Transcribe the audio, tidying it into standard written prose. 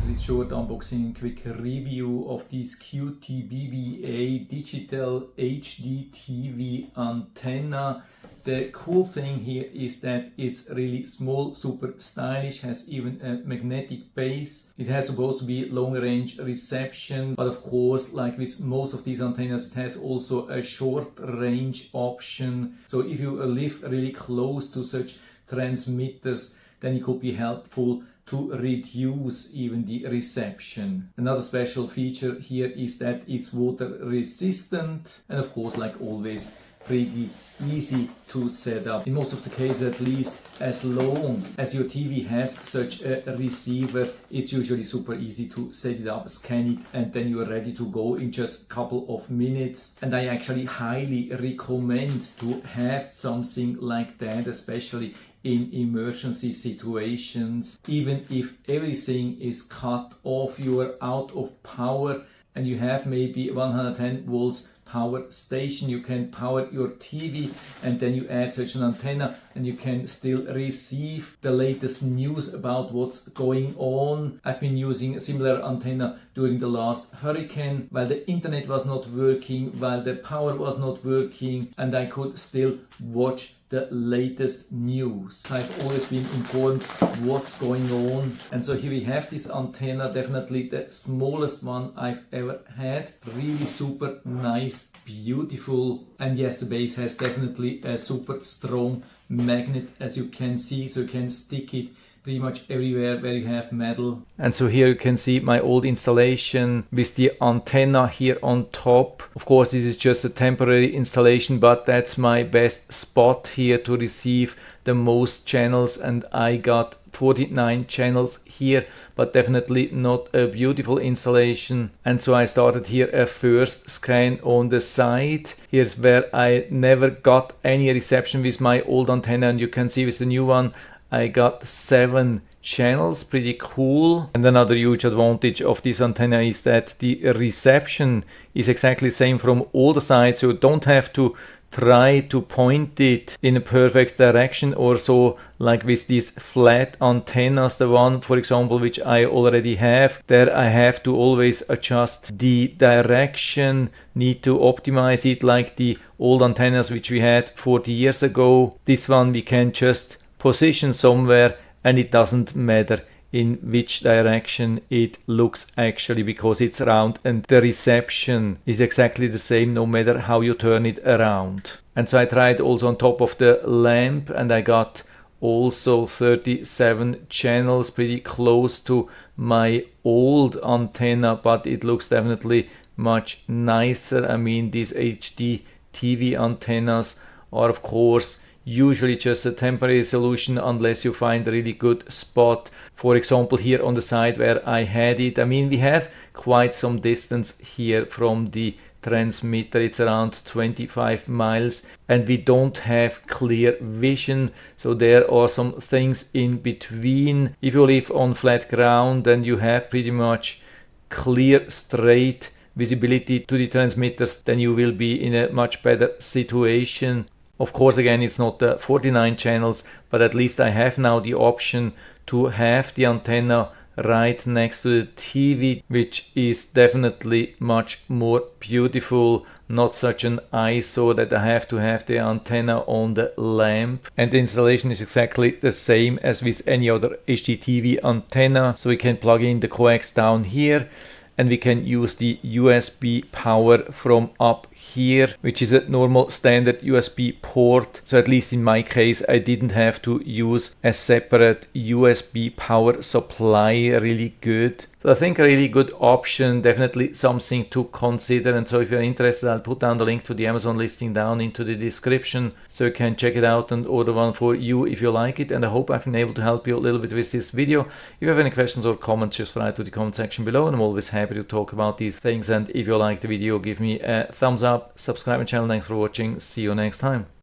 this short unboxing and quick review of this Qtbvae digital HDTV antenna. The cool thing here is that it's really small, super stylish, has even a magnetic base. It has supposed to be long range reception, but of course, like with most of these antennas, it has also a short range option. So if you live really close to such transmitters, then it could be helpful to reduce even the reception. Another special feature here is that it's water resistant and of course, like always, pretty easy to set up. In most of the cases, at least, as long as your TV has such a receiver, it's usually super easy to set it up, scan it, and then you are ready to go in just a couple of minutes. And I actually highly recommend to have something like that, especially in emergency situations. Even if everything is cut off, you are out of power, and you have maybe 110 volts power station, you can power your TV, and then you add such an antenna and you can still receive the latest news about what's going on. I've been using a similar antenna during the last hurricane, while the internet was not working, while the power was not working, and I could still watch the latest news. I've always been informed what's going on. And so here we have this antenna, definitely the smallest one I've ever had. Really super nice, beautiful. And yes, the base has definitely a super strong magnet, as you can see, so you can stick it pretty much everywhere where you have metal. And so here you can see my old installation with the antenna here on top. Of course, this is just a temporary installation, but that's my best spot here to receive the most channels, and I got 49 channels here, but definitely not a beautiful installation. And so I started here a first scan on the side. Here's where I never got any reception with my old antenna, and you can see with the new one I got 7 channels, pretty cool. And another huge advantage of this antenna is that the reception is exactly the same from all the sides, so you don't have to try to point it in a perfect direction or so, like with these flat antennas. The one, for example, which I already have, there I have to always adjust the direction, need to optimize it like the old antennas which we had 40 years ago. This one we can just position somewhere and it doesn't matter in which direction it looks actually, because it's round and the reception is exactly the same no matter how you turn it around. And so I tried also on top of the lamp, and I got also 37 channels, pretty close to my old antenna, but it looks definitely much nicer. I mean, these HD TV antennas are of course usually just a temporary solution unless you find a really good spot. For example, here on the side where I had it, I mean, we have quite some distance here from the transmitter. It's around 25 miles and we don't have clear vision, so there are some things in between. If you live on flat ground, then you have pretty much clear straight visibility to the transmitters, then you will be in a much better situation. Of course, again, it's not the 49 channels, but at least I have now the option to have the antenna right next to the TV, which is definitely much more beautiful, not such an eyesore that I have to have the antenna on the lamp. And the installation is exactly the same as with any other HDTV antenna. So we can plug in the coax down here, and we can use the USB power from up here, which is a normal standard USB port. So at least in my case, I didn't have to use a separate USB power supply. Really good. So I think a really good option, definitely something to consider. And so if you're interested, I'll put down the link to the Amazon listing down into the description, so you can check it out and order one for you if you like it. And I hope I've been able to help you a little bit with this video. If you have any questions or comments, just write to the comment section below, and I'm always happy to talk about these things. And if you like the video, give me a thumbs up, subscribe my channel. Thanks for watching. See you next time.